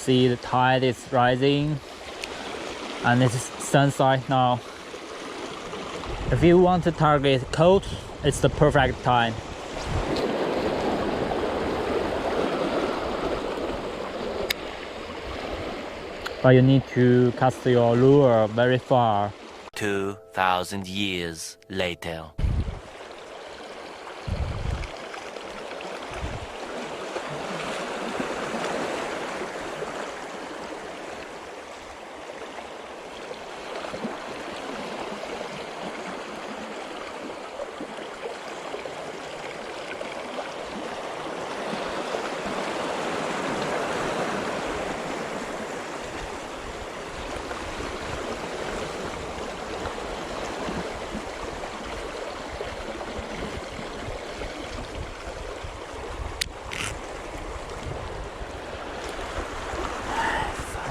see the tide is rising, and it's sunset now. If you want to target cold, it's the perfect time. But you need to cast your lure very far. 2,000 years later.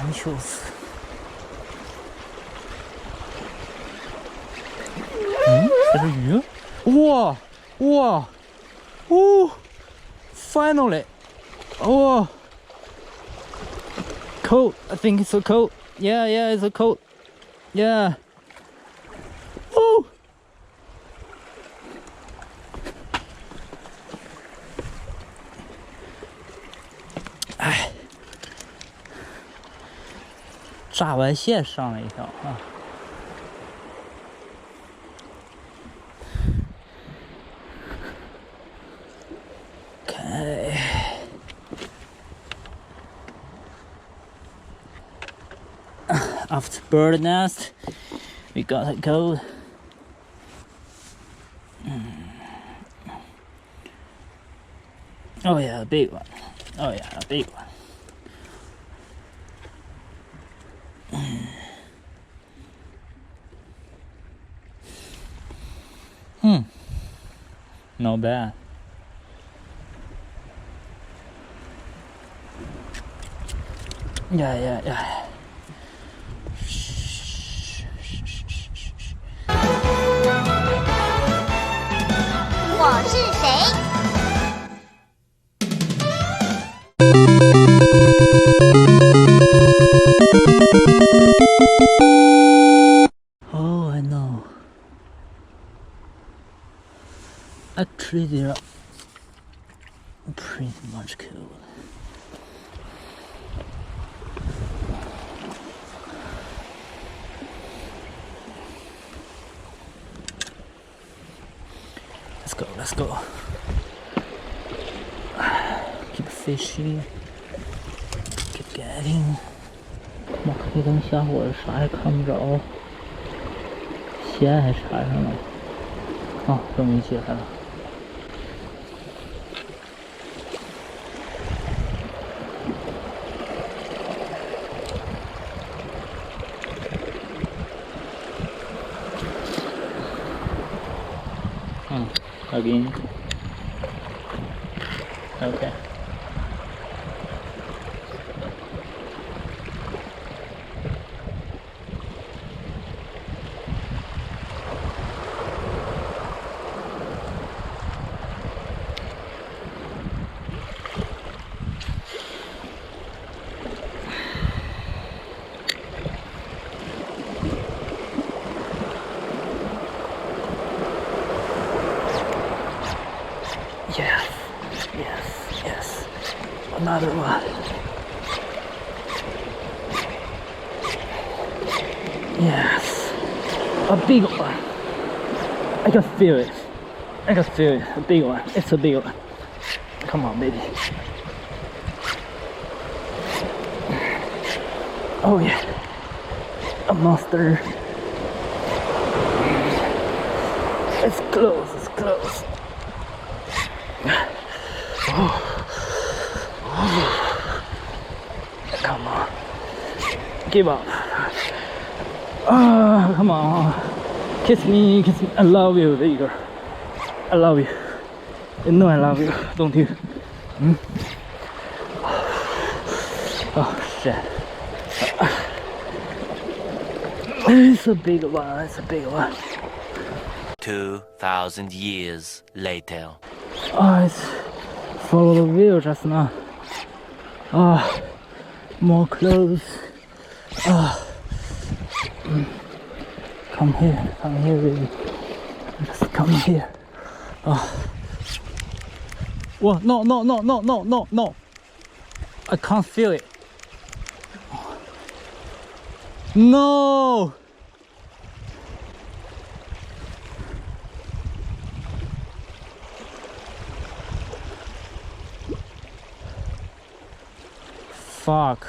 Anchovies.这是鱼？哇哇哦 ！Finally! Oh, cold. I think it's so cold. Yeah, it's so cold. Yeah. Oh. 哎，炸完线上了一条啊。Okay. After bird nest, we gotta go. Oh yeah, a big one. Oh yeah, a big one. Not bad. Yeah. 我是谁？Oh, I know. Actually, they're pretty much cool. Let's go. Keep fishing. Keep getting. 妈，黑灯瞎火的，啥也看不着，线还缠上了。啊，终于解开了。Again. Okay. Yes. Another one. Yes. A big one. I can feel it. A big one. It's a big one. Come on, baby. Oh yeah. A monster. It's close. Come on. Give up. Come on. Kiss me. I love you, baby girl. I love you. You know I love you, don't you? Oh shit. It's a big one. 2,000 years later. It's follow the wheel just now. More clothes. Come here, baby. Just come here. Whoa, no. I can't feel it. No! Fuck.